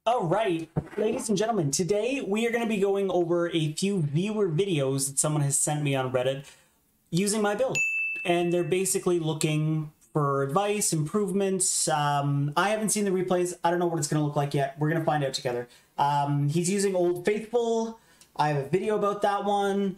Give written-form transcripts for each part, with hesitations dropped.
All right, ladies and gentlemen, today we are going to be going over a few viewer videos that someone has sent me on Reddit using my build. And they're basically looking for advice, improvements. I haven't seen the replays. I don't know what it's going to look like yet. We're going to find out together. He's using Old Faithful. I have a video about that one.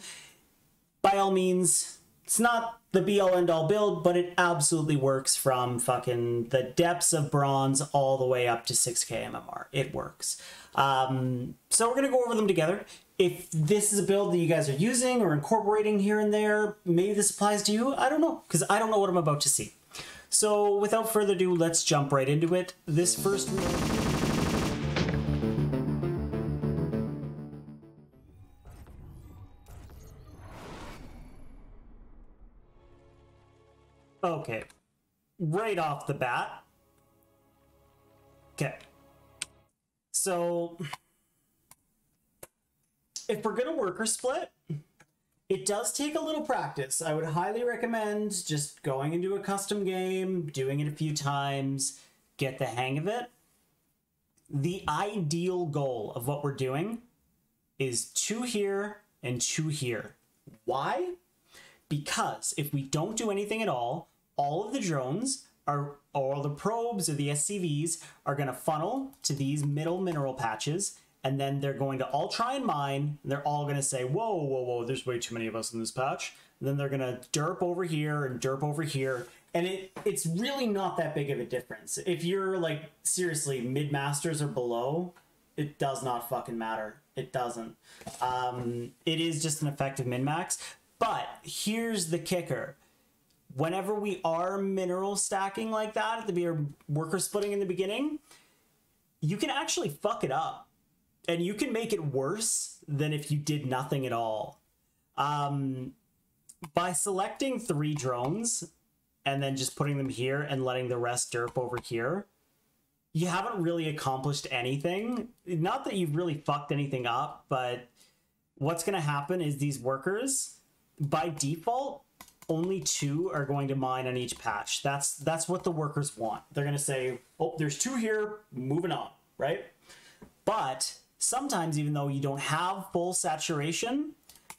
By all means, it's not the be-all end-all build, but it absolutely works from fucking the depths of bronze all the way up to 6k MMR. It works. So we're going to go over them together. If this is a build that you guys are using or incorporating here and there, maybe this applies to you. I don't know, because I don't know what I'm about to see. So without further ado, let's jump right into it. This first... Okay, right off the bat. Okay. So, if we're gonna worker split, it does take a little practice. I would highly recommend just going into a custom game, doing it a few times, get the hang of it. The ideal goal of what we're doing is 2 here and 2 here. Why? Because if we don't do anything at all of the drones are, or the probes or the SCVs are going to funnel to these middle mineral patches, and then they're going to all try and mine, and they're all going to say, whoa, whoa, whoa, there's way too many of us in this patch. And then they're going to derp over here and derp over here, and it's really not that big of a difference. If you're, like, seriously, mid-masters or below, it does not fucking matter. It doesn't. It is just an effective min-max. But here's the kicker. Whenever we are mineral stacking like that at the worker splitting in the beginning, you can actually fuck it up. And you can make it worse than if you did nothing at all. By selecting 3 drones and then just putting them here and letting the rest derp over here, you haven't really accomplished anything. Not that you've really fucked anything up, but what's going to happen is these workers, by default, only 2 are going to mine on each patch. That's what the workers want. They're going to say, oh, there's 2 here, moving on, right? But sometimes, even though you don't have full saturation,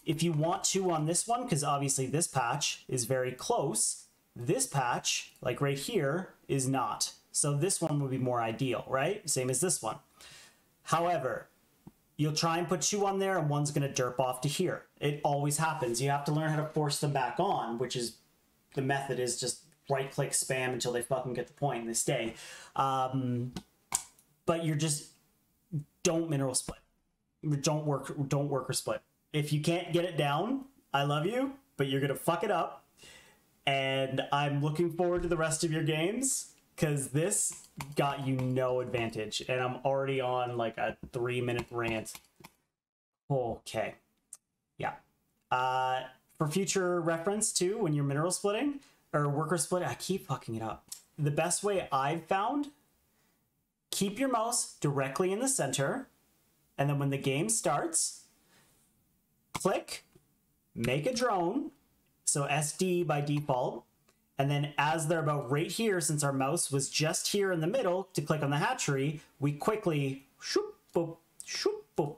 if you want to on this one, because obviously this patch is very close, this patch, like right here, is not. So this one would be more ideal, right? Same as this one. However, you'll try and put 2 on there and one's going to derp off to here. It always happens. You have to learn how to force them back on, which is, the method is just right-click spam until they fucking get the point and they stay. But you're just, don't mineral split. Don't worker split. If you can't get it down, I love you, but you're going to fuck it up. And I'm looking forward to the rest of your games, because this got you no advantage, and I'm already on like a 3-minute rant. Okay. Yeah. For future reference too, when you're mineral splitting or worker split, I keep fucking it up. The best way I've found, keep your mouse directly in the center, and then when the game starts, click, make a drone, so SD by default, and then as they're about right here, since our mouse was just here in the middle to click on the hatchery, we quickly shoop, boop, shoop, boop.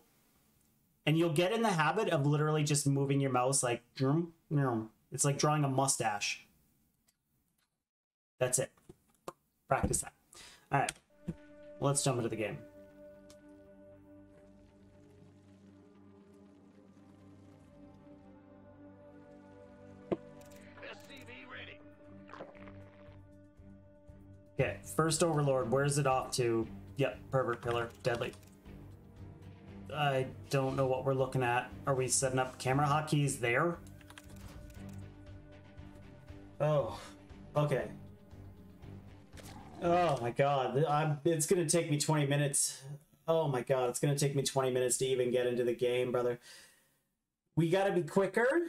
And you'll get in the habit of literally just moving your mouse like, it's like drawing a mustache. That's it. Practice that. All right, let's jump into the game. Okay, first overlord, where's it off to? Yep, pervert pillar, deadly. I don't know what we're looking at. Are we setting up camera hotkeys there? Oh, okay. Oh my god, it's gonna take me 20 minutes. Oh my god, it's gonna take me 20 minutes to even get into the game, brother. We gotta be quicker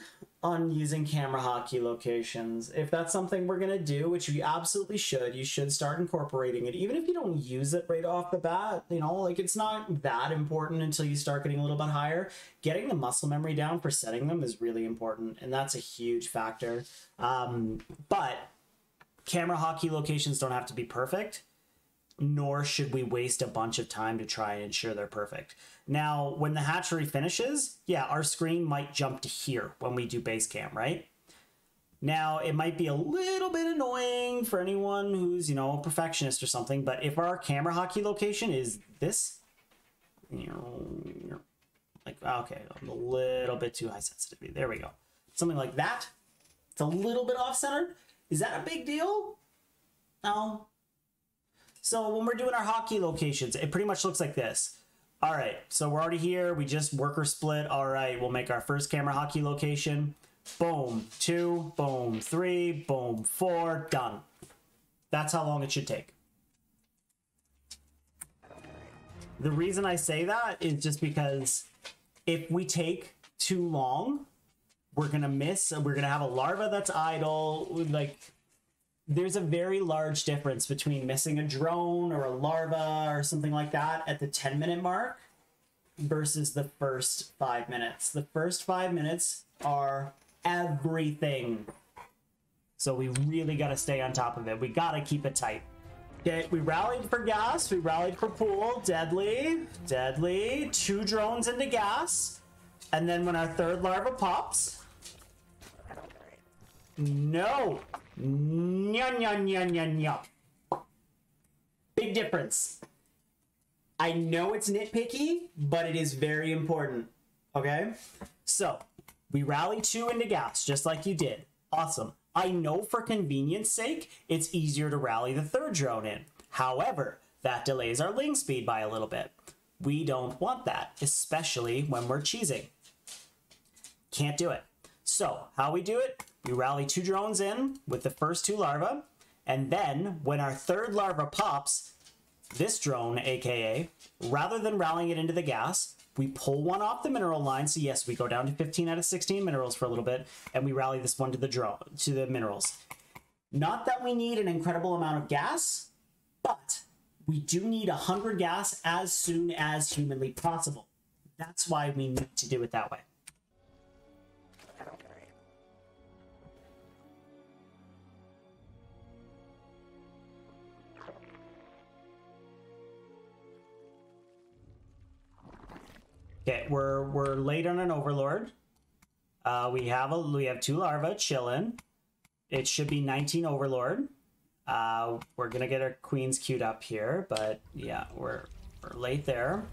on using camera hotkey locations. If that's something we're gonna do, which we absolutely should, you should start incorporating it. Even if you don't use it right off the bat, you know, like it's not that important until you start getting a little bit higher. Getting the muscle memory down for setting them is really important, and that's a huge factor. But camera hotkey locations don't have to be perfect. nor should we waste a bunch of time to try and ensure they're perfect. Now, when the hatchery finishes, yeah, our screen might jump to here when we do base cam, right? Now, it might be a little bit annoying for anyone who's, you know, a perfectionist or something, but if our camera hotkey location is this, like, okay, I'm a little bit too high sensitivity. There we go. Something like that. It's a little bit off-centered. Is that a big deal? No. So when we're doing our hotkey locations, it pretty much looks like this. All right, so we're already here. We just worker split. All right, we'll make our first camera hotkey location. Boom, 2, boom, 3, boom, 4, done. That's how long it should take. The reason I say that is just because if we take too long, we're gonna miss, we're gonna have a larva that's idle. Like, there's a very large difference between missing a drone or a larva or something like that at the 10-minute mark versus the first 5 minutes. The first 5 minutes are everything. So we really got to stay on top of it. We got to keep it tight. Okay, we rallied for gas. We rallied for pool. Deadly. Deadly. 2 drones into gas. And then when our third larva pops... No. Nya, nya, nya, nya, nya. Big difference. I know it's nitpicky, but it is very important. Okay? So... we rally 2 into gas, just like you did. Awesome. I know for convenience sake, it's easier to rally the third drone in. However, that delays our ling speed by a little bit. We don't want that, especially when we're cheesing. Can't do it. So, how we do it? We rally 2 drones in with the first 2 larvae, and then when our third larva pops, this drone, aka, rather than rallying it into the gas, we pull one off the mineral line. So yes, we go down to 15 out of 16 minerals for a little bit, and we rally this one to the minerals. Not that we need an incredible amount of gas, but we do need 100 gas as soon as humanly possible. That's why we need to do it that way. Okay, we're late on an overlord. We have 2 larvae chilling. It should be 19 overlord. We're gonna get our queens queued up here, but yeah, we're late there.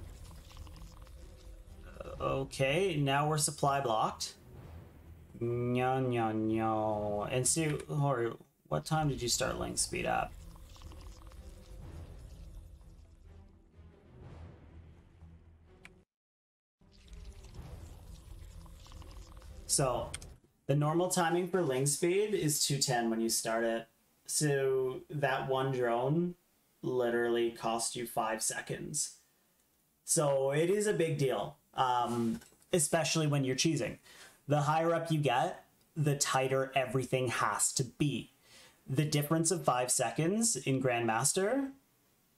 Okay, now we're supply blocked. No, no, no. And see, what time did you start ling speed up? So, the normal timing for ling speed is 210 when you start it. So, that one drone literally cost you 5 seconds. So, it is a big deal, especially when you're cheesing. The higher up you get, the tighter everything has to be. The difference of 5 seconds in Grandmaster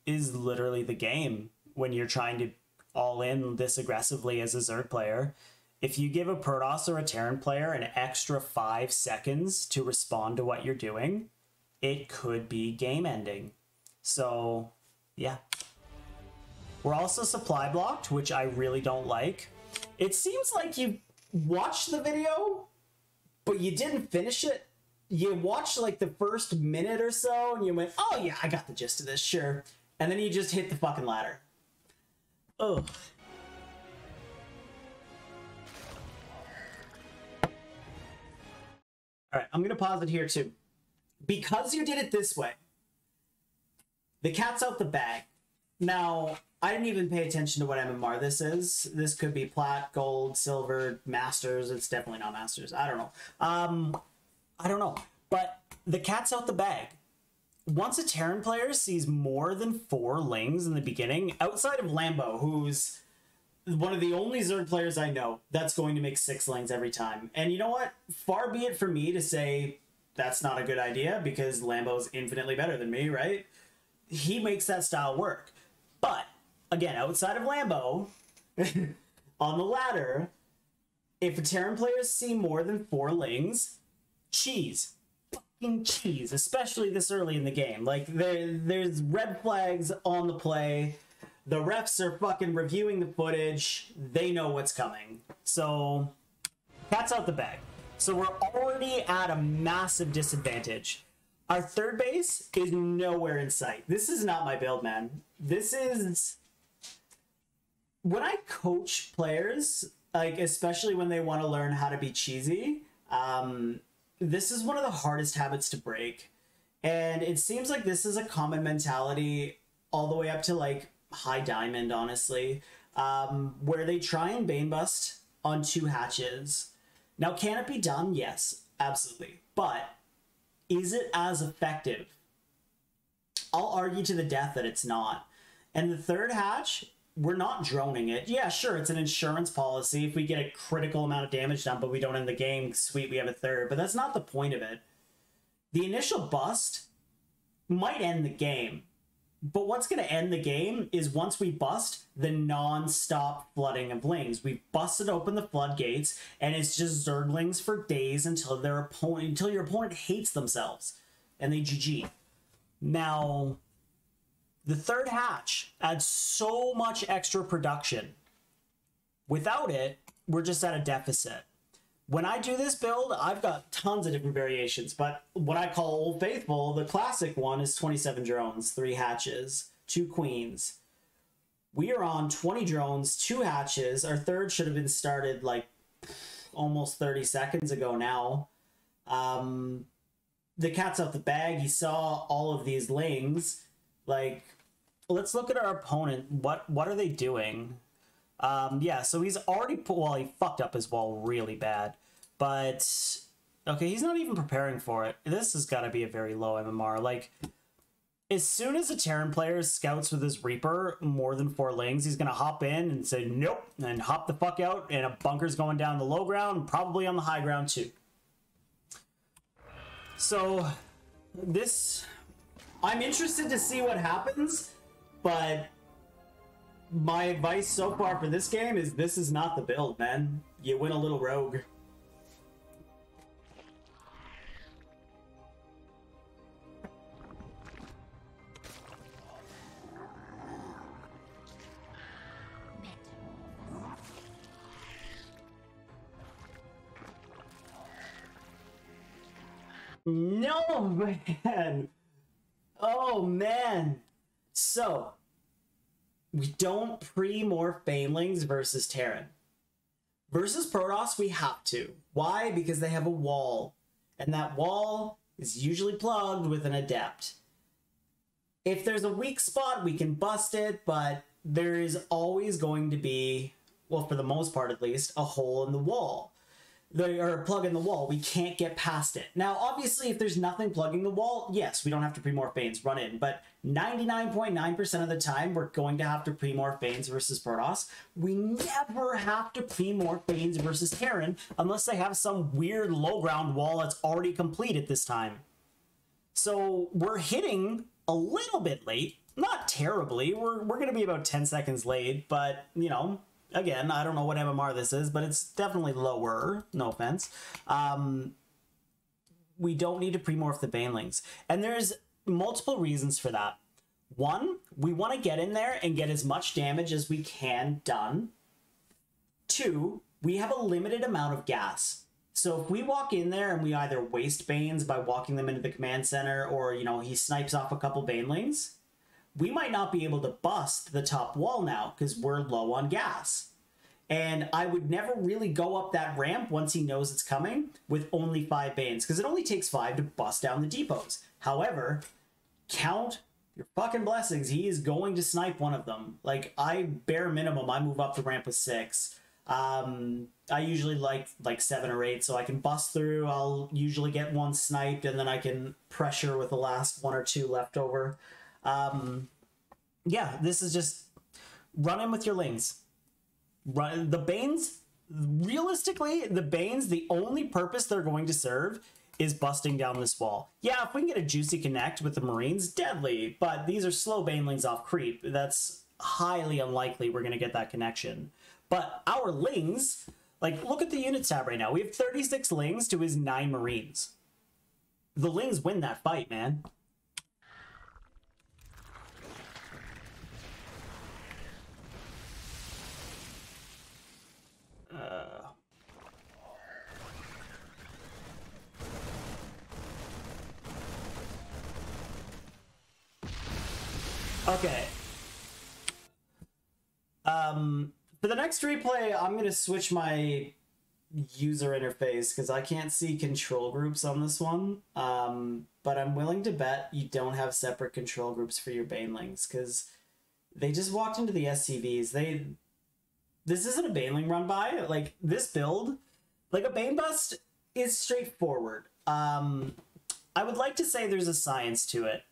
is literally the game when you're trying to all in this aggressively as a Zerg player. If you give a Protoss or a Terran player an extra 5 seconds to respond to what you're doing, it could be game ending. So, yeah. We're also supply blocked, which I really don't like. It seems like you watched the video, but you didn't finish it. You watched like the first minute or so, and you went, oh yeah, I got the gist of this, sure. And then you just hit the fucking ladder. Ugh. All right, I'm going to pause it here too. Because you did it this way, the cat's out the bag. Now, I didn't even pay attention to what MMR this is. This could be plat, gold, silver, masters. It's definitely not masters. I don't know. I don't know. But the cat's out the bag. Once a Terran player sees more than 4 lings in the beginning, outside of Lambo, who's one of the only Zerg players I know that's going to make 6 lings every time. And you know what? Far be it for me to say that's not a good idea, because Lambo's infinitely better than me, right? He makes that style work. But, again, outside of Lambo, on the ladder, if Terran players see more than 4 lings, cheese. fucking cheese, especially this early in the game. Like, there's red flags on the play. The refs are fucking reviewing the footage. They know what's coming. So, cat's out the bag. So we're already at a massive disadvantage. Our third base is nowhere in sight. This is not my build, man. This is... When I coach players, like, especially when they want to learn how to be cheesy, this is one of the hardest habits to break. And it seems like this is a common mentality all the way up to, like, high diamond, honestly, where they try and bane bust on 2 hatches. Now, can it be done? Yes, absolutely. But is it as effective? I'll argue to the death that it's not. And the third hatch, we're not droning it. Yeah, sure, it's an insurance policy. If we get a critical amount of damage done, but we don't end the game, sweet, we have a third. But that's not the point of it. The initial bust might end the game. But what's going to end the game is once we bust the non-stop flooding of lings. We've busted open the floodgates, and it's just zerglings for days until your opponent hates themselves, and they GG. Now, the third hatch adds so much extra production. Without it, we're just at a deficit. When I do this build, I've got tons of different variations, but what I call Old Faithful, the classic one is 27 drones, 3 hatches, 2 queens. We are on 20 drones, 2 hatches. Our third should have been started like almost 30 seconds ago now. The cat's out the bag. He saw all of these lings. Like, let's look at our opponent. What are they doing? Yeah, so he's already he fucked up his wall really bad, but okay, he's not even preparing for it. This has got to be a very low MMR. Like, as soon as a Terran player scouts with his Reaper more than 4 lings, he's gonna hop in and say nope, and hop the fuck out, and a bunker's going down the low ground, probably on the high ground too. So this, I'm interested to see what happens, but my advice so far for this game is this is not the build, man. You win a little rogue. No, man. Oh, man. So, we don't pre-morph banelings versus Terran. Versus Protoss, we have to. Why? Because they have a wall. And that wall is usually plugged with an Adept. If there's a weak spot, we can bust it, but there is always going to be, well, for the most part at least, a hole in the wall. Or a plug in the wall. We can't get past it. Now, obviously, if there's nothing plugging the wall, yes, we don't have to pre-morph Banes, run in. But 99.9% of the time, we're going to have to pre-morph Banes versus Protoss. We never have to pre-morph Banes versus Terran unless they have some weird low ground wall that's already complete at this time. So we're hitting a little bit late. Not terribly. We're going to be about 10 seconds late, but, you know, again, I don't know what MMR this is, but it's definitely lower. No offense. We don't need to pre-morph the banelings. And there's multiple reasons for that. One, we want to get in there and get as much damage as we can done. 2, we have a limited amount of gas. So if we walk in there and we either waste Banes by walking them into the command center, or, you know, he snipes off a couple banelings, we might not be able to bust the top wall now because we're low on gas. And I would never really go up that ramp once he knows it's coming with only 5 Banes, because it only takes 5 to bust down the depots. However, count your fucking blessings. He is going to snipe one of them. Like, bare minimum, I move up the ramp with 6. I usually like 7 or 8, so I can bust through. I'll usually get one sniped, and then I can pressure with the last 1 or 2 left over. Yeah, this is just run in with your lings. Run the Banes. Realistically, the Banes, the only purpose they're going to serve is busting down this wall. Yeah, if we can get a juicy connect with the Marines, deadly, but these are slow banelings off creep. That's highly unlikely we're going to get that connection. But our lings, like, look at the unit tab right now. We have 36 lings to his 9 Marines. The Lings win that fight, man. Okay. For the next replay, I'm gonna switch my user interface because I can't see control groups on this one. But I'm willing to bet you don't have separate control groups for your banelings because they just walked into the SCVs. This isn't a baneling run by. Like, this build, like a bane bust is straightforward. I would like to say there's a science to it.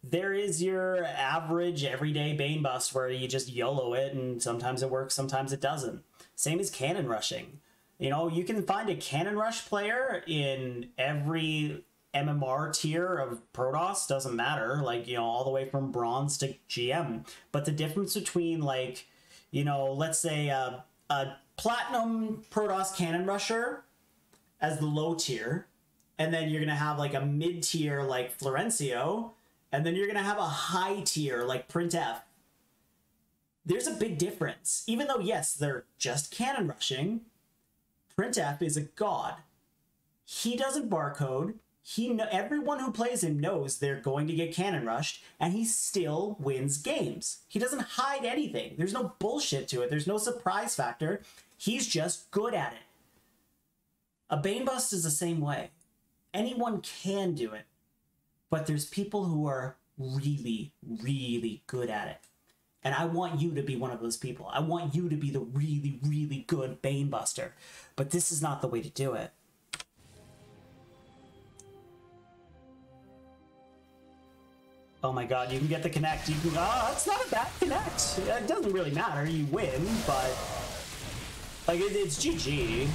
There is your average everyday bane bust where you just YOLO it and sometimes it works, sometimes it doesn't. Same as cannon rushing. You know, you can find a cannon rush player in every MMR tier of Protoss, doesn't matter, like, you know, all the way from bronze to GM. But the difference between, like, you know, let's say a platinum Protoss cannon rusher as the low tier, and then you're gonna have like a mid tier like Florencio, and then you're gonna have a high tier like Printf. There's a big difference. Even though, yes, they're just cannon rushing, Printf is a god. He doesn't barcode. Everyone who plays him knows they're going to get cannon rushed, and he still wins games. He doesn't hide anything. There's no bullshit to it. There's no surprise factor. He's just good at it. A Bane Bust is the same way. Anyone can do it, but there's people who are really, really good at it. And I want you to be one of those people. I want you to be the really, really good Bane Buster. But this is not the way to do it. Oh my god, you can get the connect. You can, it's not a bad connect. It doesn't really matter. You win, but like it's GG.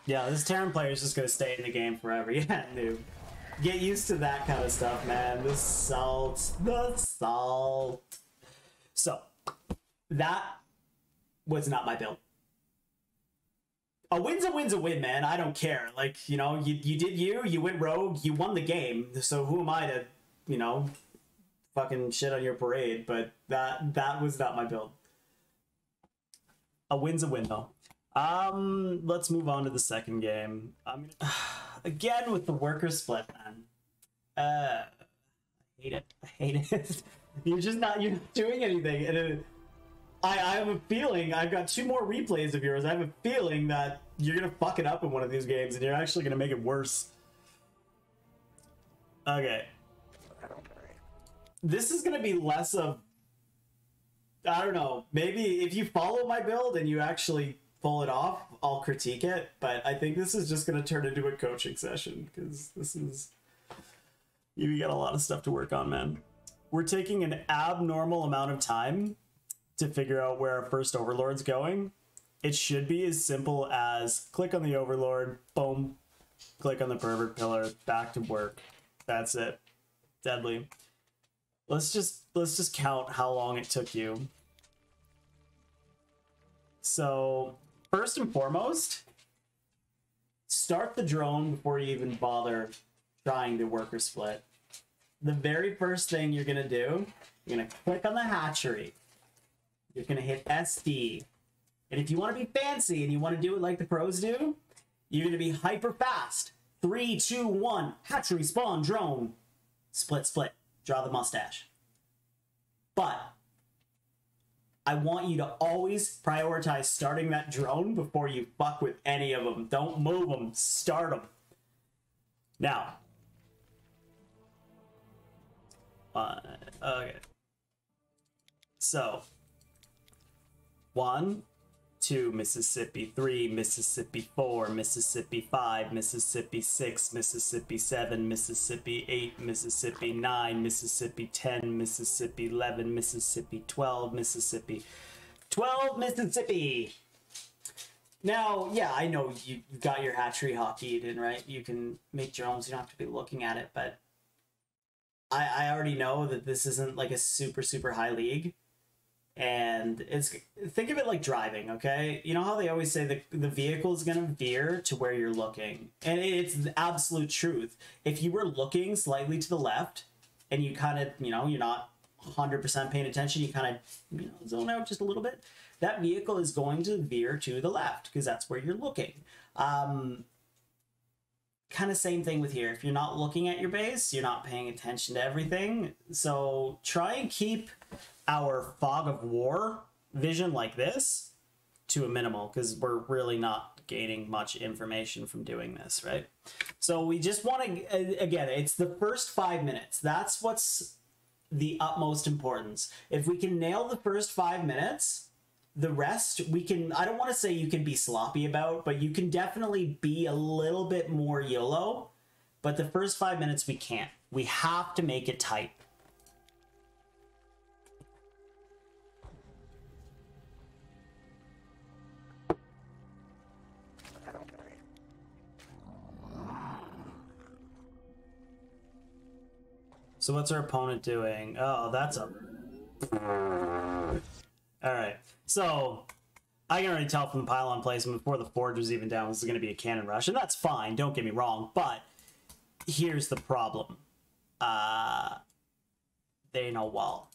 Yeah, this Terran player is just gonna stay in the game forever. Yeah, dude. Get used to that kind of stuff, man. The salt. The salt. So, that was not my build. A win's a win, man. I don't care. Like, you know, you did you went rogue, you won the game. So who am I to, you know, fucking shit on your parade? But that was not my build. A win's a win, though. Let's move on to the second game. I'm gonna again with the worker split, man. I hate it. I hate it. You're not doing anything. And I have a feeling I've got 2 more replays of yours. I have a feeling that you're gonna fuck it up in one of these games, and you're actually gonna make it worse. Okay. This is gonna be less of, I don't know. Maybe if you follow my build and you actually pull it off, I'll critique it, but I think this is just going to turn into a coaching session because this is, you got a lot of stuff to work on, man. We're taking an abnormal amount of time to figure out where our first Overlord's going. It should be as simple as click on the Overlord, boom, click on the Pervert Pillar, back to work. That's it. Deadly. Let's just count how long it took you. So, first and foremost, start the drone before you even bother trying to worker split. The very first thing you're going to do, you're going to click on the hatchery. You're going to hit SD. And if you want to be fancy and you want to do it like the pros do, you're going to be hyper fast. 3, 2, 1, hatchery, spawn, drone. Split, split. Draw the mustache. But I want you to always prioritize starting that drone before you fuck with any of them. Don't move them. Start them. Now. Okay. So. 1, 2, Mississippi 3, Mississippi 4, Mississippi 5, Mississippi 6, Mississippi 7, Mississippi 8, Mississippi 9, Mississippi 10, Mississippi 11, Mississippi 12, Mississippi 12, Mississippi. Now, yeah, I know you got your hatchery hotkeyed in, right? You can make drones, you don't have to be looking at it, but I already know that this isn't like a super, super high league. And think of it like driving, okay? You know how they always say the vehicle is going to veer to where you're looking? And it's the absolute truth. If you were looking slightly to the left and you kind of, you know, you're not 100% paying attention, you kind of, you know, zone out just a little bit, that vehicle is going to veer to the left because that's where you're looking. Kind of same thing with here. If you're not looking at your base, you're not paying attention to everything. So try and keep our fog of war vision like this to a minimal, because we're really not gaining much information from doing this, right? So we just want to, again, it's the first 5 minutes. That's what's the utmost importance. If we can nail the first 5 minutes, the rest we can, I don't want to say you can be sloppy about, but you can definitely be a little bit more YOLO. But the first 5 minutes we can't. We have to make it tight. So what's our opponent doing? Oh, that's a... Alright, so I can already tell from the pylon placement before the forge was even down, this is going to be a cannon rush, and that's fine, don't get me wrong, but here's the problem. They know wall.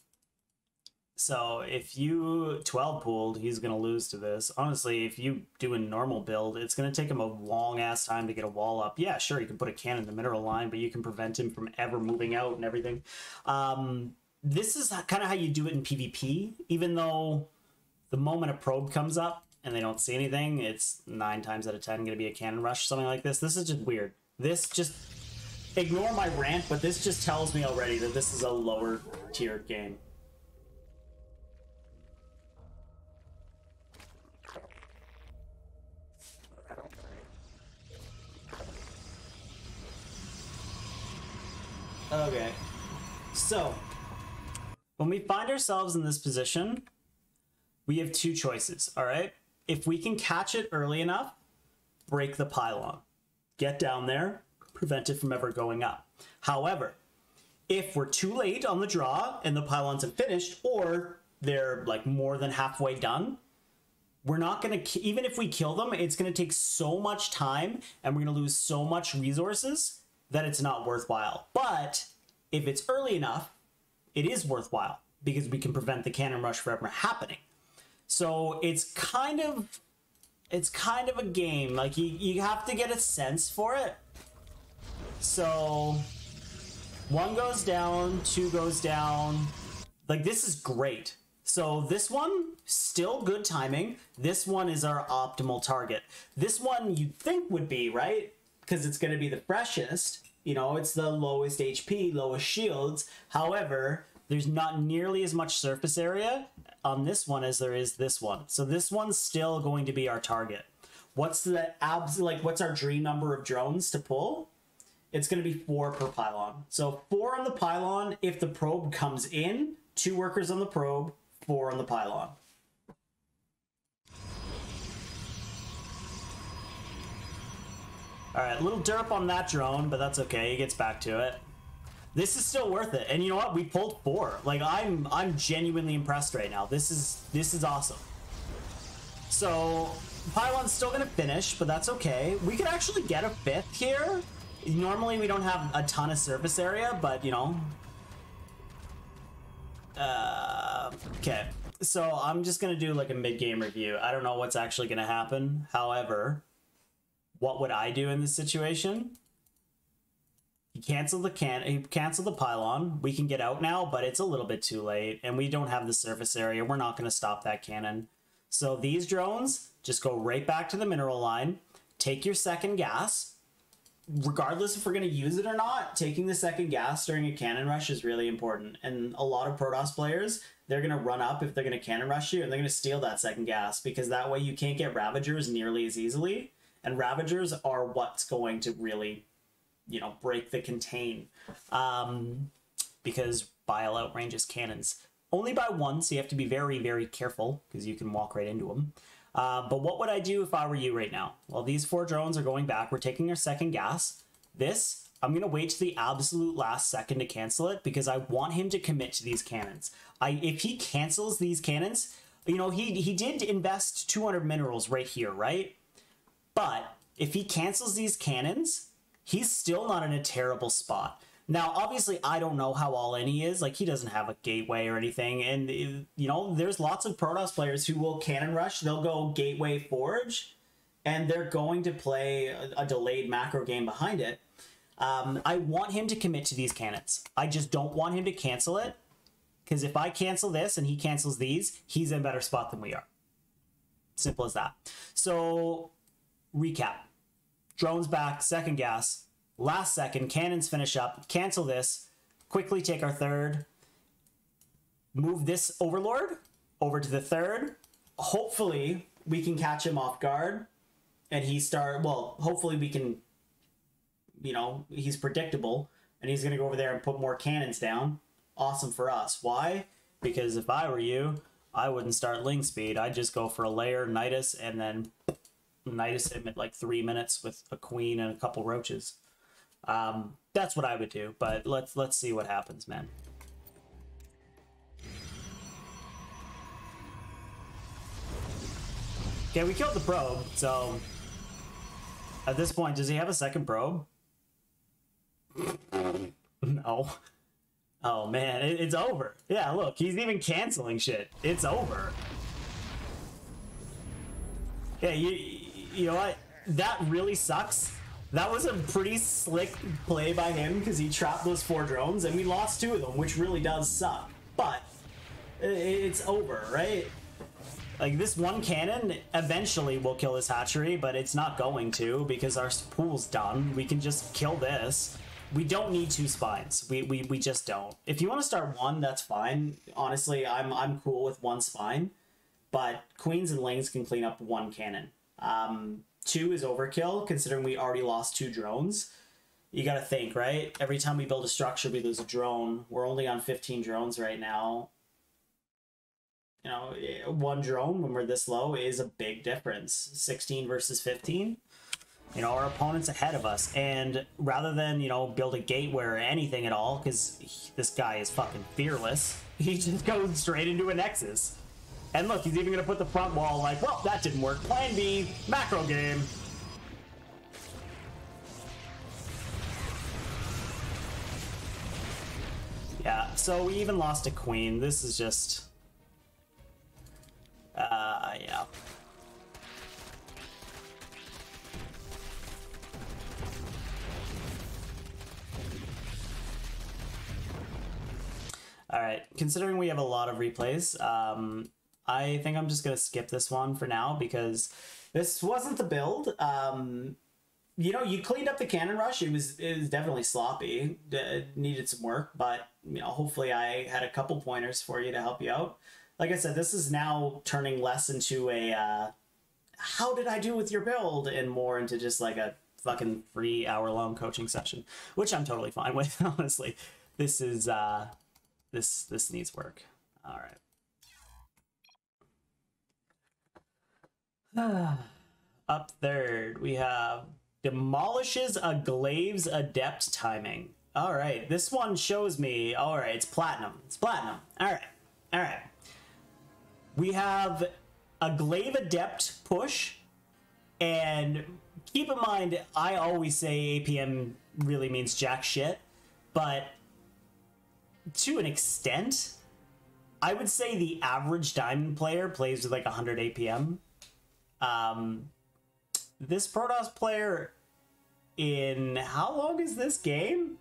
So if you 12 pooled, he's going to lose to this. Honestly, if you do a normal build, it's going to take him a long-ass time to get a wall up. Yeah, sure, you can put a cannon in the mineral line, but you can prevent him from ever moving out and everything. This is kind of how you do it in PvP, even though the moment a probe comes up and they don't see anything, it's 9 times out of 10 going to be a cannon rush, something like this. This is just weird. This just... Ignore my rant, but this just tells me already that this is a lower tier game. Okay, so when we find ourselves in this position, we have 2 choices, all right? If we can catch it early enough, break the pylon. Get down there, prevent it from ever going up. However, if we're too late on the draw and the pylons have finished, or they're like more than halfway done, we're not going to, even if we kill them, it's going to take so much time and we're going to lose so much resources that it's not worthwhile. But if it's early enough, it is worthwhile because we can prevent the cannon rush from ever happening. So it's kind of a game. Like you have to get a sense for it. So 1 goes down, 2 goes down. Like this is great. So this one, still good timing. This one is our optimal target. This one you'd think would be, right? Because it's going to be the freshest. You know, it's the lowest HP, lowest shields. However, there's not nearly as much surface area on this one as there is this one. So this one's still going to be our target. What's the what's our dream number of drones to pull? It's going to be 4 per pylon. So 4 on the pylon. If the probe comes in, 2 workers on the probe, 4 on the pylon. All right, a little derp on that drone, but that's okay. He gets back to it. This is still worth it. And you know what? We pulled 4. Like I'm genuinely impressed right now. This is awesome. So pylon's still gonna finish, but that's okay. We could actually get a 5th here. Normally we don't have a ton of surface area, but you know. Okay. So I'm just gonna do like a mid-game review. I don't know what's actually gonna happen. However, what would I do in this situation? He canceled the pylon. We can get out now, but it's a little bit too late, and we don't have the surface area. We're not going to stop that cannon. So these drones just go right back to the mineral line. Take your second gas. regardless if we're going to use it or not, taking the second gas during a cannon rush is really important. And a lot of Protoss players, they're going to run up if they're going to cannon rush you, and they're going to steal that second gas, because that way you can't get Ravagers nearly as easily. And Ravagers are what's going to really, you know, break the contain. Because Bile outranges cannons only by one, so you have to be very, very careful, because you can walk right into them. But what would I do if I were you right now? Well, these 4 drones are going back. We're taking our second gas. This, I'm going to wait to the absolute last second to cancel it, because I want him to commit to these cannons. If he cancels these cannons, you know, he did invest 200 minerals right here, right? But if he cancels these cannons, he's still not in a terrible spot. Now, obviously, I don't know how all in he is. Like, he doesn't have a gateway or anything. And, you know, there's lots of Protoss players who will cannon rush. They'll go gateway forge, and they're going to play a delayed macro game behind it. I want him to commit to these cannons. I just don't want him to cancel it, because if I cancel this and he cancels these, he's in a better spot than we are. Simple as that. So, recap. Drones back, second gas. Last second, cannons finish up, cancel this, quickly take our third, move this Overlord over to the third. Hopefully, we can catch him off guard, and hopefully we can, you know, he's predictable, and he's going to go over there and put more cannons down. Awesome for us. Why? Because if I were you, I wouldn't start Ling Speed. I'd just go for a layer, Nidus, and then Nidus him at like 3 minutes with a queen and a couple roaches. That's what I would do, but let's see what happens, man. Okay, we killed the probe, so at this point, does he have a second probe? No. Oh man, it's over. Yeah, look, he's even canceling shit. It's over. Yeah, you know what? That really sucks. That was a pretty slick play by him, because he trapped those 4 drones, and we lost 2 of them, which really does suck. But it's over, right? Like, this one cannon eventually will kill this hatchery, but it's not going to, because our pool's done. We can just kill this. We don't need 2 spines. We just don't. If you want to start 1, that's fine. Honestly, I'm cool with 1 spine. But queens and lings can clean up 1 cannon. 2 is overkill, considering we already lost 2 drones. You gotta think, right? Every time we build a structure, we lose a drone. We're only on 15 drones right now. You know, 1 drone when we're this low is a big difference. 16 versus 15. You know, our opponent's ahead of us. And rather than, you know, build a gateway or anything at all, because this guy is fucking fearless, he just goes straight into a Nexus. And look, he's even going to put the front wall like, well, that didn't work. Plan B, macro game. Yeah, so we even lost a queen. This is just... yeah. Alright, considering we have a lot of replays, I think I'm just going to skip this one for now, because this wasn't the build. You know, you cleaned up the cannon rush. It was definitely sloppy. It needed some work, but, you know, hopefully I had a couple pointers for you to help you out. Like I said, this is now turning less into a, how did I do with your build? And more into just like a fucking 3-hour-long coaching session, which I'm totally fine with, honestly. This is, this needs work. All right. Up third, we have demolishes a glaive's adept timing. All right, this one shows me. All right, it's platinum. It's platinum. All right, all right. We have a glaive adept push, and keep in mind, I always say APM really means jack shit, but to an extent, I would say the average diamond player plays with like 100 APM. This Protoss player, in how long is this game?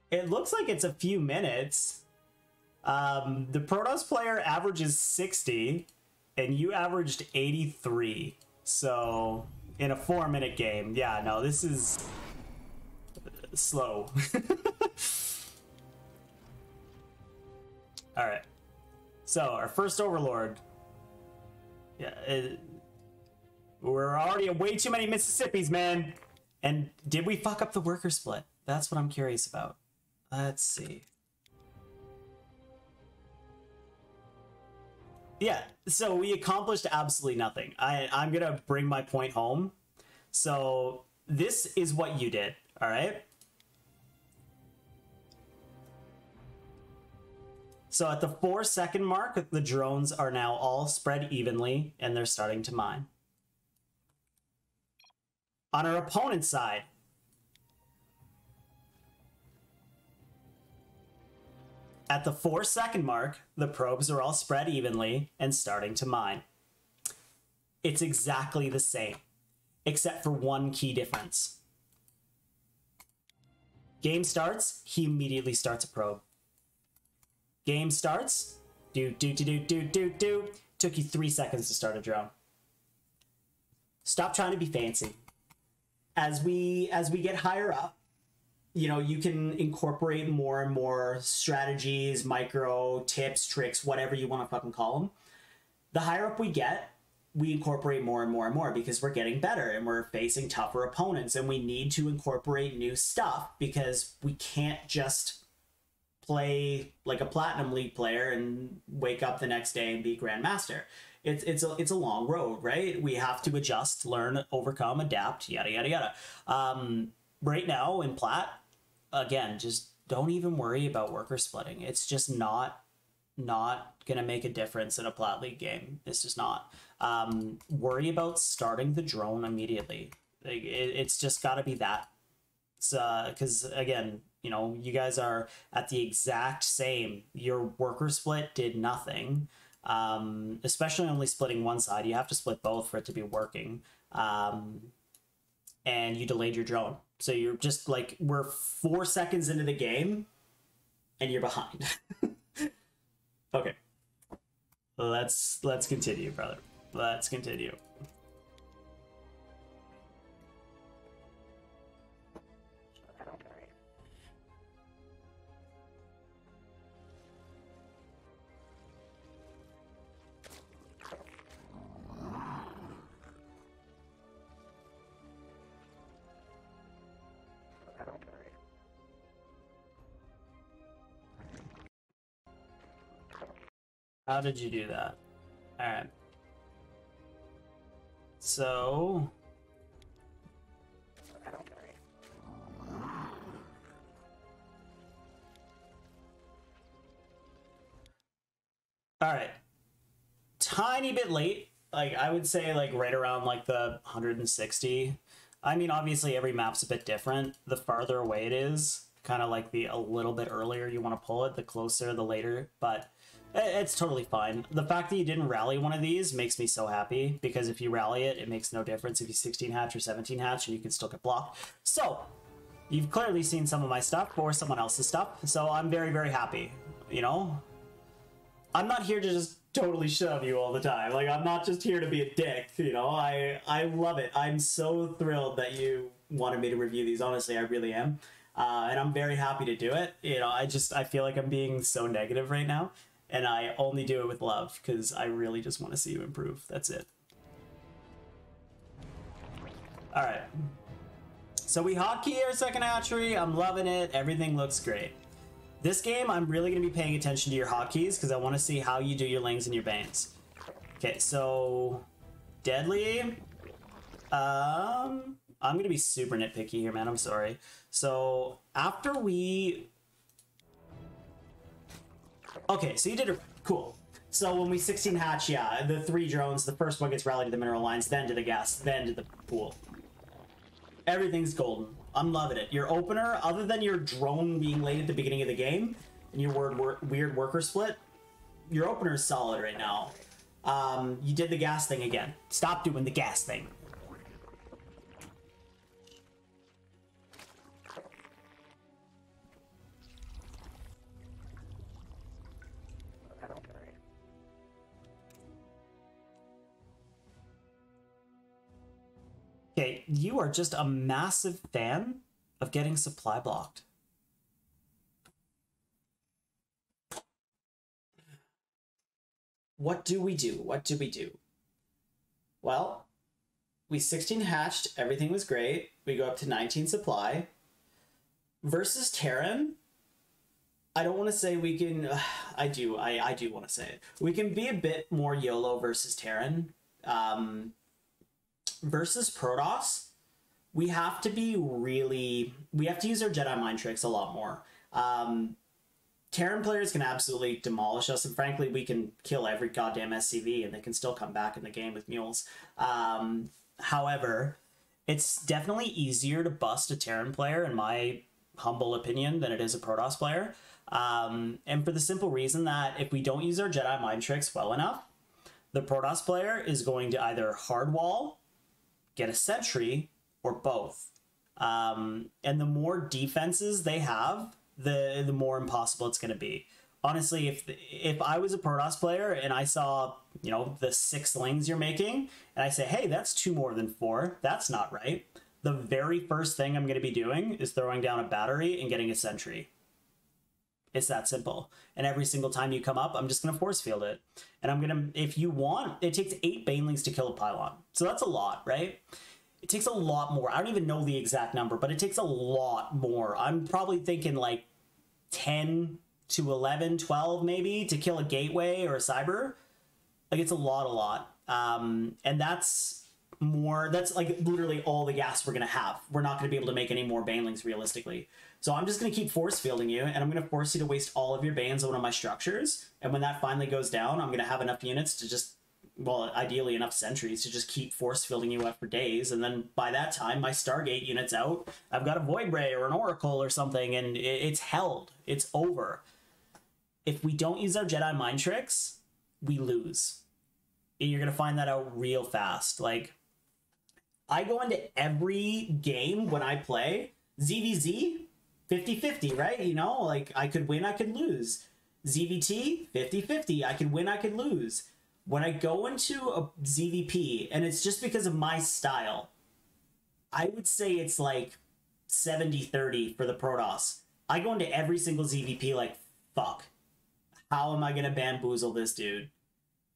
It looks like it's a few minutes. The Protoss player averages 60, and you averaged 83. So in a 4-minute game. Yeah, no, this is slow. All right. So our first overlord. Yeah, we're already at way too many Mississippis, man. And did we fuck up the worker split? That's what I'm curious about. Let's see. Yeah, so we accomplished absolutely nothing. I'm gonna bring my point home. So this is what you did, all right? So at the 4-second mark, the drones are now all spread evenly and they're starting to mine. On our opponent's side, at the 4-second mark, the probes are all spread evenly and starting to mine. It's exactly the same, except for one key difference. Game starts, he immediately starts a probe. Game starts, do. Took you 3 seconds to start a drone. Stop trying to be fancy. As we get higher up, you know, you can incorporate more and more strategies, micro tips, tricks, whatever you want to fucking call them. The higher up we get, we incorporate more and more and more because we're getting better and we're facing tougher opponents, and we need to incorporate new stuff because we can't just play like a Platinum League player and wake up the next day and be Grandmaster. It's a long road, right? We have to adjust, learn, overcome, adapt, yada yada yada. Right now in Plat, again, just don't even worry about worker splitting. It's just not gonna make a difference in a Plat League game. It's just not. Worry about starting the drone immediately. It's just got to be that. Because again, you know, you guys are at the exact same. Your worker split did nothing. Especially only splitting one side. You have to split both for it to be working. And you delayed your drone. So you're just like, we're 4 seconds into the game and you're behind. Okay. Let's continue, brother. Let's continue. How did you do that? All right. So all right. Tiny bit late. Like I would say like right around like the 160. I mean, obviously every map's a bit different. The farther away it is, kind of like a little bit earlier you want to pull it, the closer, the later, but it's totally fine. The fact that you didn't rally one of these makes me so happy, because if you rally it, it makes no difference if you 16 hatch or 17 hatch and you can still get blocked. So, you've clearly seen some of my stuff or someone else's stuff, so I'm very, very happy, you know? I'm not here to just totally shove you all the time. Like, I'm not just here to be a dick, you know? I love it. I'm so thrilled that you wanted me to review these. Honestly, I really am. And I'm very happy to do it. You know, I feel like I'm being so negative right now. And I only do it with love, because I really just want to see you improve. That's it. All right. So we hotkey our second hatchery. I'm loving it. Everything looks great. This game, I'm really going to be paying attention to your hotkeys, because I want to see how you do your lings and your banes. Okay, so deadly. I'm going to be super nitpicky here, man. I'm sorry. So after we... Okay, so you did it. Cool. So when we 16 hatch, yeah, the 3 drones, the first one gets rallied to the mineral lines, then to the gas, then to the pool. Everything's golden. I'm loving it. Your opener, other than your drone being late at the beginning of the game, and your weird worker split, your opener is solid right now. You did the gas thing again. Stop doing the gas thing. Okay, you are just a massive fan of getting supply blocked. What do we do? What do we do? Well, we 16 hatched, everything was great. We go up to 19 supply. Versus Terran, I don't want to say we can... I do want to say it. We can be a bit more YOLO versus Terran. Versus Protoss, we have to be really... We have to use our Jedi mind tricks a lot more. Terran players can absolutely demolish us, and frankly, we can kill every goddamn SCV, and they can still come back in the game with mules. However, it's definitely easier to bust a Terran player, in my humble opinion, than it is a Protoss player. And for the simple reason that if we don't use our Jedi mind tricks well enough, the Protoss player is going to either hardwall, get a sentry, or both. And the more defenses they have, the more impossible it's going to be. Honestly, if I was a Protoss player and I saw, you know, the 6 lings you're making, and I say, hey, that's 2 more than 4, that's not right. The very first thing I'm going to be doing is throwing down a battery and getting a sentry. It's that simple. And every single time you come up, I'm just going to force field it. And I'm going to, if you want, it takes 8 banelings to kill a pylon. So that's a lot, right? It takes a lot more. I don't even know the exact number, but it takes a lot more. I'm probably thinking like 10 to 11, 12 maybe to kill a gateway or a cyber. Like, it's a lot. And that's more, that's like literally all the gas we're going to have. We're not going to be able to make any more banelings realistically. So I'm just going to keep force fielding you, and I'm going to force you to waste all of your bans on one of my structures. And when that finally goes down, I'm going to have enough units to just, well, ideally enough sentries to just keep force fielding you up for days. And then by that time, my Stargate unit's out. I've got a Void Ray or an Oracle or something, and it's held. It's over. If we don't use our Jedi mind tricks, we lose. And you're going to find that out real fast. Like, I go into every game when I play ZVZ 50-50, right? You know, like, I could win, I could lose. ZVT 50-50, I could win, I could lose. When I go into a ZVP, and it's just because of my style, I would say it's like 70-30 for the Protoss. I go into every single ZVP like, fuck, how am I going to bamboozle this dude?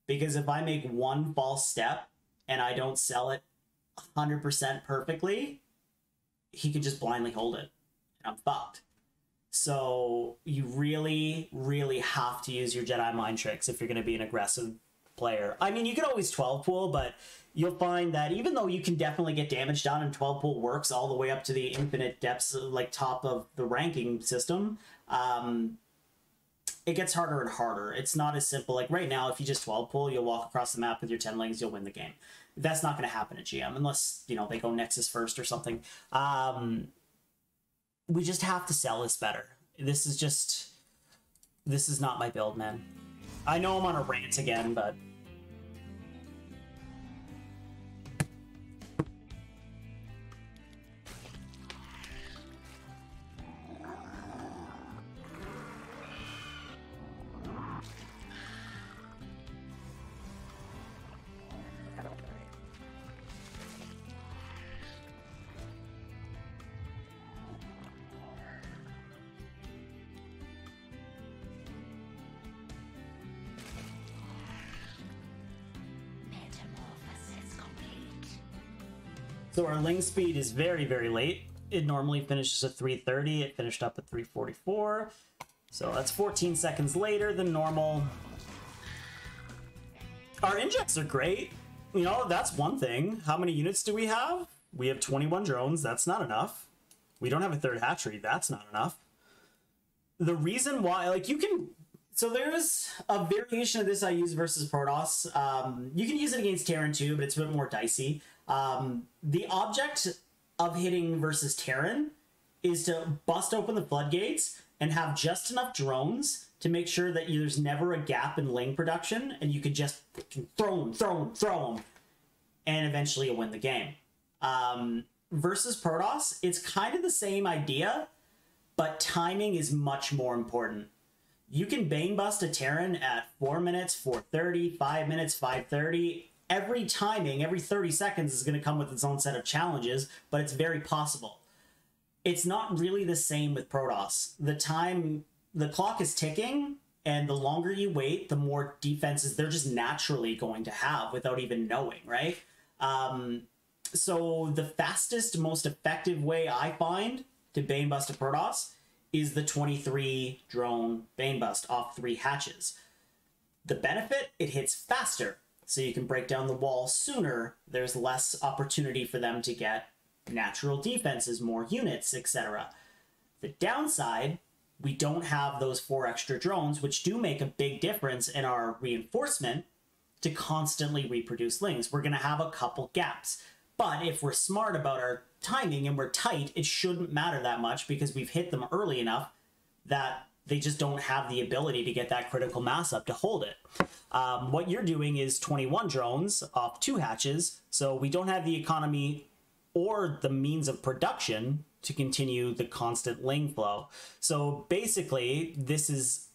Because if I make one false step and I don't sell it 100% perfectly, he could just blindly hold it. I'm fucked. So you really, really have to use your Jedi mind tricks if you're going to be an aggressive player. I mean, you could always 12 pool, but you'll find that even though you can definitely get damage done and 12 pool works all the way up to the infinite depths, like top of the ranking system, it gets harder and harder. It's not as simple. Like right now, if you just 12 pool, you'll walk across the map with your 10 lings, you'll win the game. That's not going to happen at GM unless, you know, they go Nexus first or something. We just have to sell this better. This is not my build, man. I know I'm on a rant again, but... So our ling speed is very, very late. It normally finishes at 3:30. It finished up at 3:44. So that's 14 seconds later than normal. Our injects are great. You know, that's one thing. How many units do we have? We have 21 drones. That's not enough. We don't have a third hatchery. That's not enough. The reason why, like, you can... So there's a variation of this I use versus Protoss. You can use it against Terran too, but it's a bit more dicey. The object of hitting versus Terran is to bust open the floodgates and have just enough drones to make sure that there's never a gap in ling production, and you could just throw them, and eventually you'll win the game. Versus Protoss, it's kind of the same idea, but timing is much more important. You can bane bust a Terran at 4 minutes, 4:30, 5 minutes, 5:30, every timing, every 30 seconds is going to come with its own set of challenges, but it's very possible. It's not really the same with Protoss. The clock is ticking, and the longer you wait, the more defenses they're just naturally going to have without even knowing, right? So the fastest, most effective way I find to Bane Bust a Protoss is the 23 drone Bane Bust off 3 hatches. The benefit, it hits faster, so you can break down the wall sooner. There's less opportunity for them to get natural defenses, more units, etc. The downside, we don't have those 4 extra drones, which do make a big difference in our reinforcement to constantly reproduce lings. We're going to have a couple gaps. But if we're smart about our timing and we're tight, it shouldn't matter that much because we've hit them early enough that they just don't have the ability to get that critical mass up to hold it. What you're doing is 21 drones off 2 hatches, so we don't have the economy or the means of production to continue the constant ling flow. So basically, this is,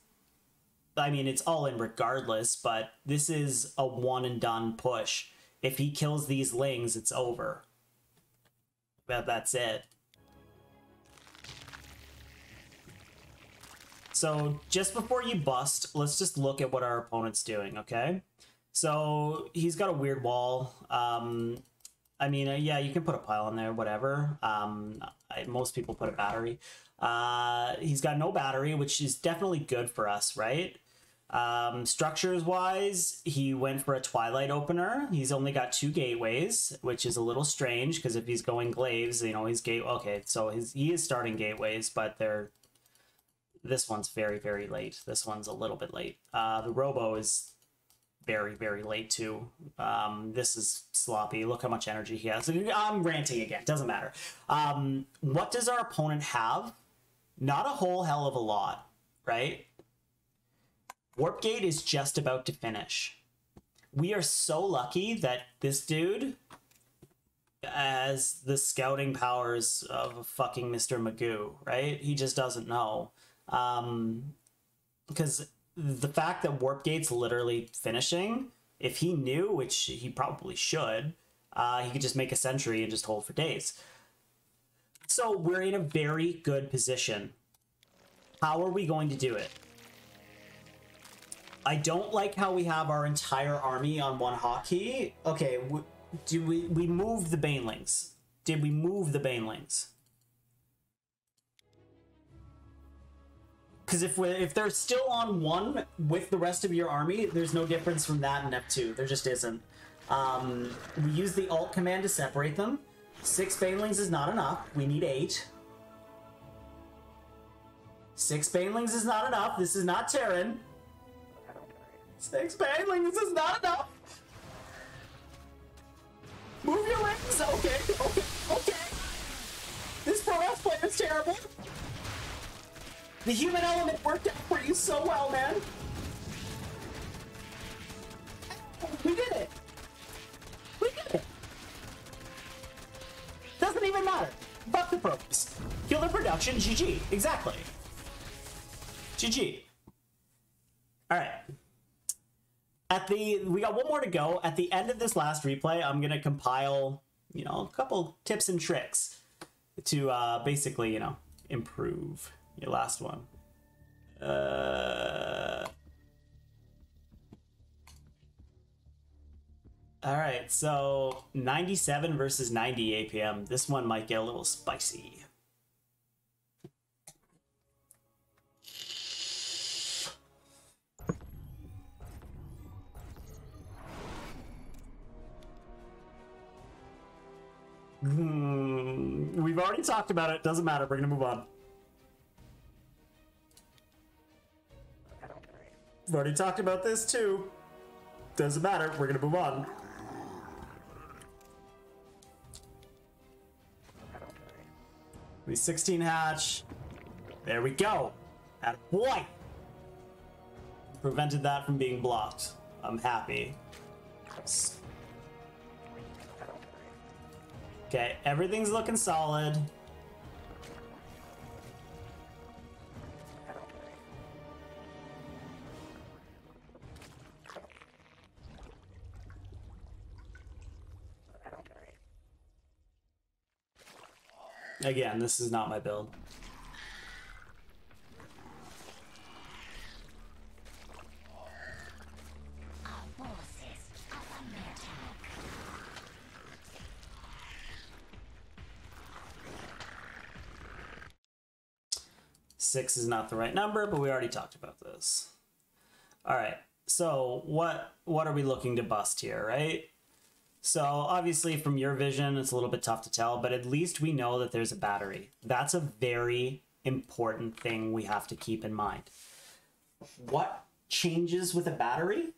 I mean, it's all in regardless, but this is a one and done push. If he kills these lings, it's over. That's it. So just before you bust, let's just look at what our opponent's doing, okay? So he's got a weird wall. I mean, yeah, you can put a pile in there, whatever. Most people put a battery. He's got no battery, which is definitely good for us, right? Structures-wise, he went for a Twilight opener. He's only got 2 gateways, which is a little strange, because if he's going glaives, you know, he's gate... Okay, so he is starting gateways, but they're... This one's very, very late. This one's a little bit late. The Robo is very, very late, too. This is sloppy. Look how much energy he has. I'm ranting again. Doesn't matter. What does our opponent have? Not a whole hell of a lot, right? Warp Gate is just about to finish. We are so lucky that this dude has the scouting powers of a fucking Mr. Magoo, right? He just doesn't know. Because the fact that Warp Gate's literally finishing, if he knew, which he probably should, he could just make a sentry and just hold for days. So we're in a very good position. How are we going to do it? I don't like how we have our entire army on one hotkey. Okay, we move the banelings? Did we move the banelings? Because if they're still on one with the rest of your army, there's no difference from that and F2. There just isn't. We use the alt command to separate them. 6 banelings is not enough. We need 8. 6 banelings is not enough. This is not Terran. 6 banelings is not enough. Move your wings. Okay. This Protoss player is terrible. The human element worked out for you so well, man. We did it. We did it. Doesn't even matter. Fuck the Protoss. Kill their production. GG. Exactly. GG. All right. We got one more to go. At the end of this last replay, I'm gonna compile, you know, a couple tips and tricks to basically, you know, improve your last one. All right, so 97 versus 90 APM. This one might get a little spicy. We've already talked about it. Doesn't matter. We're gonna move on. We've already talked about this too. Doesn't matter. We're gonna move on. We 16 hatch. There we go. Attaboy. Prevented that from being blocked. I'm happy. Okay, everything's looking solid. Again, this is not my build. Six is not the right number, but we already talked about this. All right, so what are we looking to bust here, right? So obviously from your vision, it's a little bit tough to tell, but at least we know that there's a battery. That's a very important thing we have to keep in mind. What changes with a battery?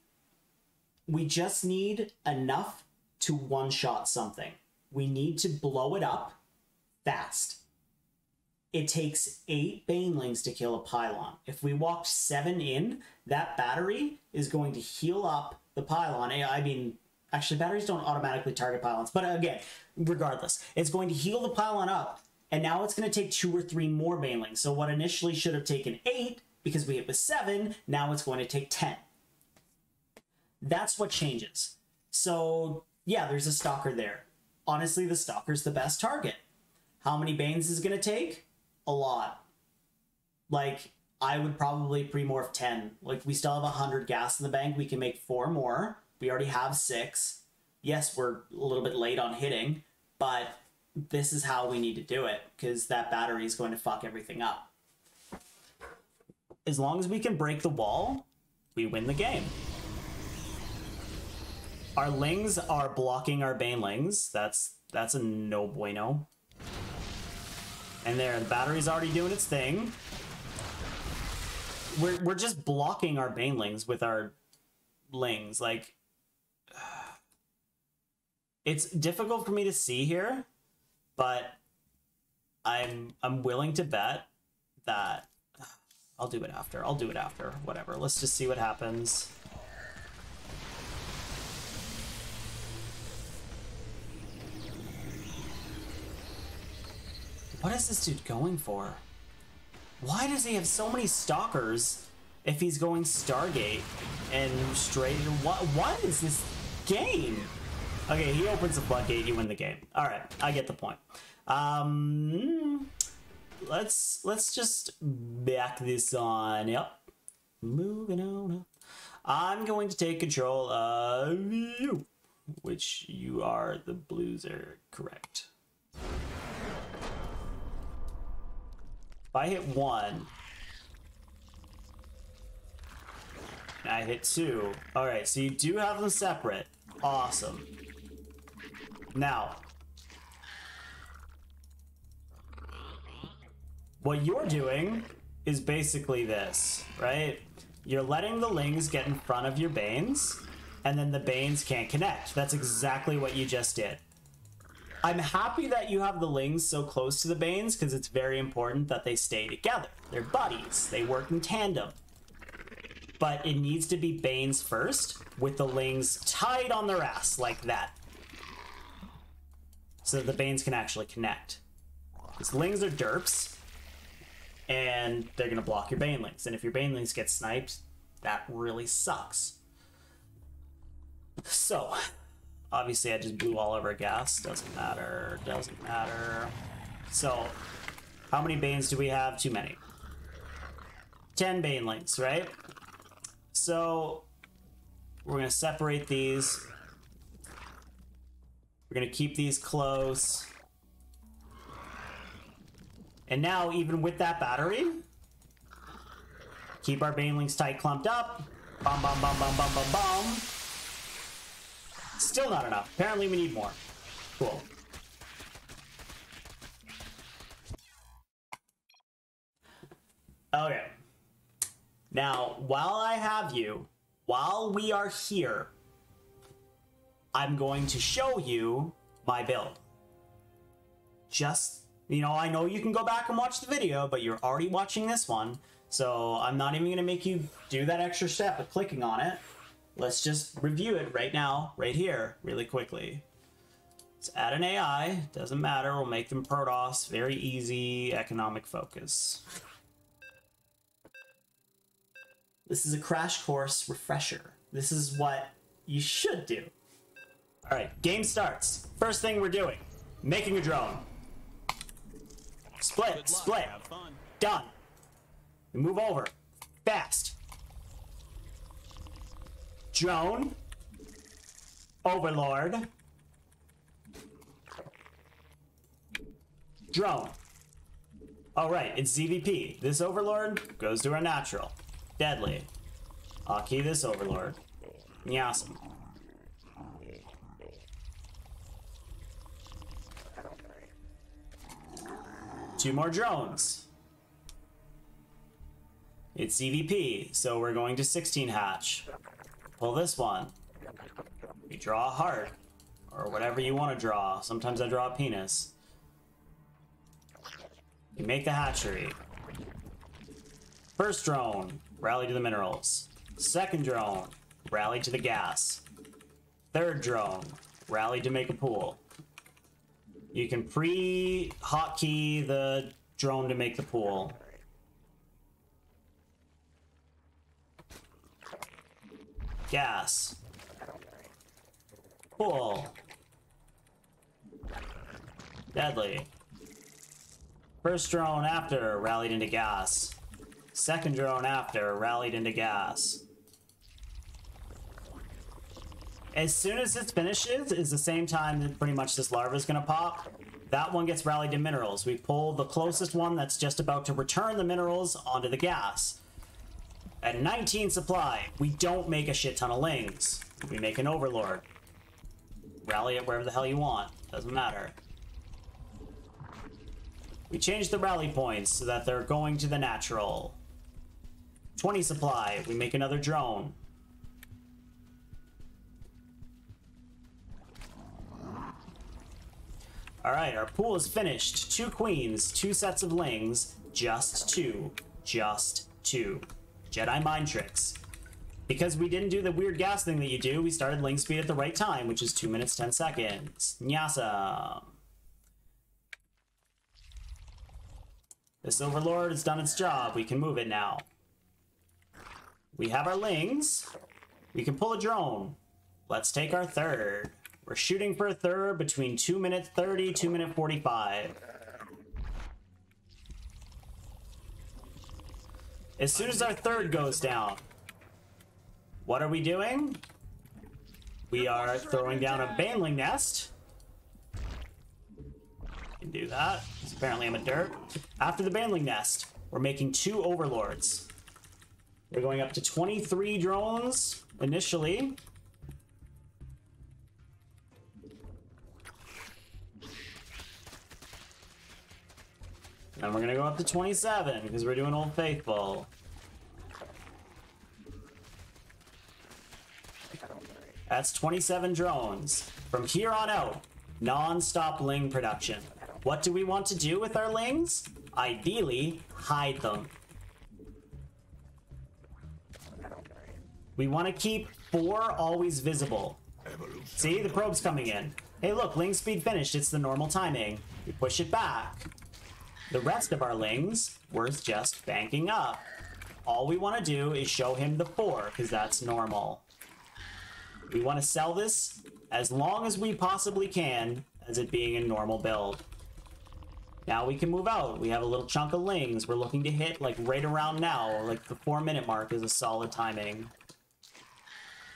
We just need enough to one-shot something. We need to blow it up fast. It takes 8 banelings to kill a pylon. If we walked 7 in, that battery is going to heal up the pylon. I mean, actually, batteries don't automatically target pylons. But again, regardless, it's going to heal the pylon up. And now it's going to take 2 or 3 more banelings. So what initially should have taken 8, because we hit with 7, now it's going to take 10. That's what changes. So yeah, there's a stalker there. Honestly, the stalker's the best target. How many banes is it going to take? A lot. Like, I would probably pre-morph 10. Like, we still have 100 gas in the bank. We can make 4 more. We already have 6. Yes, we're a little bit late on hitting, but this is how we need to do it, because that battery is going to fuck everything up. As long as we can break the wall, we win the game. Our lings are blocking our banelings. That's a no bueno. And there, the battery's already doing its thing. We're just blocking our banelings with our lings. Like, it's difficult for me to see here, but I'm willing to bet that I'll do it after. I'll do it after. Whatever. Let's just see what happens. What is this dude going for? Why does he have so many stalkers if he's going Stargate and straight? What is this game? Okay, he opens the floodgate, you win the game. All right, I get the point. Let's just back this on. Yep, moving on up. I'm going to take control of you, which you are the blues are correct. If I hit 1, and I hit 2. All right, so you do have them separate. Awesome. Now, what you're doing is basically this, right? You're letting the lings get in front of your banes, and then the banes can't connect. That's exactly what you just did. I'm happy that you have the lings so close to the banes, because it's very important that they stay together. They're buddies. They work in tandem. But it needs to be banes first, with the lings tied on their ass like that, so that the banes can actually connect. Because lings are derps, and they're going to block your banelings. And if your banelings get sniped, that really sucks. So, obviously I just blew all over gas. Doesn't matter. Doesn't matter. So, how many banes do we have? Too many. 10 banelings, right? So, we're going to separate these. We're going to keep these close. And now, even with that battery, keep our banelings tight clumped up. Bum, bum, bum, bum, bum, bum, bum. Still not enough. Apparently we need more. Cool. Okay. Now, while I have you, while we are here, I'm going to show you my build. Just, you know, I know you can go back and watch the video, but you're already watching this one, so I'm not even going to make you do that extra step of clicking on it. Let's just review it right now, right here, really quickly. Let's add an AI. Doesn't matter. We'll make them Protoss. Very easy economic focus. This is a crash course refresher. This is what you should do. All right, game starts. First thing we're doing, making a drone. Split, split. Done. We move over. Fast. Drone. Overlord. Drone. Alright, it's ZVP. This Overlord goes to our natural. Deadly. I'll key this Overlord. Awesome. Two more drones. It's ZVP, so we're going to 16 hatch. Pull this one. We draw a heart. Or whatever you want to draw. Sometimes I draw a penis. You make the hatchery. First drone, rally to the minerals. Second drone, rally to the gas. Third drone, rally to make a pool. You can pre-hotkey the drone to make the pool. Gas. Pool. Deadly. First drone after, rallied into gas. Second drone after, rallied into gas. As soon as it finishes is the same time that pretty much this larva is going to pop. That one gets rallied to minerals. We pull the closest one that's just about to return the minerals onto the gas. At 19 supply, we don't make a shit ton of lings. We make an overlord. Rally it wherever the hell you want. Doesn't matter. We change the rally points so that they're going to the natural. 20 supply, we make another drone. Alright, our pool is finished. 2 queens, 2 sets of lings, just 2. Just 2. Jedi mind tricks. Because we didn't do the weird gas thing that you do, we started ling speed at the right time, which is 2 minutes 10 seconds. Nyasa. This Overlord has done its job. We can move it now. We have our lings. We can pull a drone. Let's take our third. We're shooting for a third between 2 minutes 30, 2 minutes 45. As soon as our third goes down, what are we doing? We are throwing down a baneling nest. Can do that, because apparently I'm a dirt. After the baneling nest, we're making 2 overlords. We're going up to 23 drones initially. And we're gonna go up to 27 because we're doing Old Faithful. That's 27 drones. From here on out, non-stop ling production. What do we want to do with our lings? Ideally, hide them. We want to keep 4 always visible. See, the probe's coming in. Hey look, ling speed finished, it's the normal timing. We push it back. The rest of our lings, we're just banking up. All we want to do is show him the 4, because that's normal. We want to sell this as long as we possibly can as it being a normal build. Now we can move out. We have a little chunk of lings. We're looking to hit like right around now, like the 4-minute mark is a solid timing.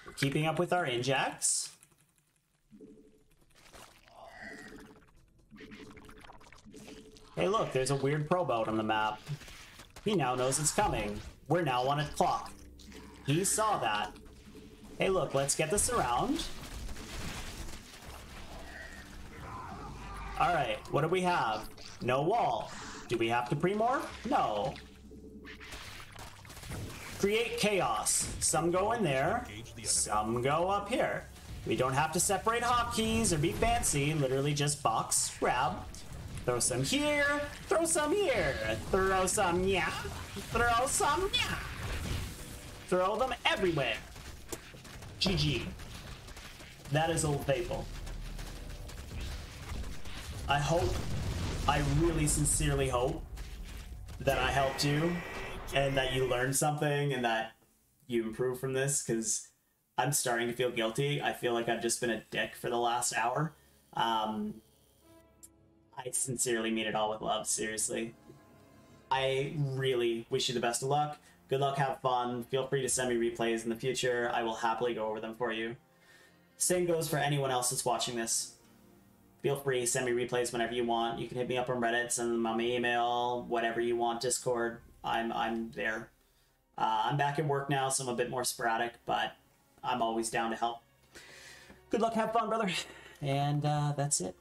We're keeping up with our injects. Hey look, there's a weird probe out on the map. He now knows it's coming. We're now on a clock. He saw that. Hey look, let's get this around. Alright, what do we have? No wall. Do we have to pre-morph? No. Create chaos. Some go in there, some go up here. We don't have to separate hotkeys or be fancy, literally just box, grab. Throw some here, throw some here, throw some yeah, throw some yeah. Throw them everywhere. GG. That is Old Faithful. I really sincerely hope that I helped you and that you learned something and that you improve from this, because I'm starting to feel guilty. I feel like I've just been a dick for the last hour. I sincerely mean it all with love, seriously. I really wish you the best of luck. Good luck, have fun. Feel free to send me replays in the future. I will happily go over them for you. Same goes for anyone else that's watching this. Feel free, send me replays whenever you want. You can hit me up on Reddit, send them on my email, whatever you want, Discord. I'm there. I'm back at work now, so I'm a bit more sporadic, but I'm always down to help. Good luck, have fun, brother. And that's it.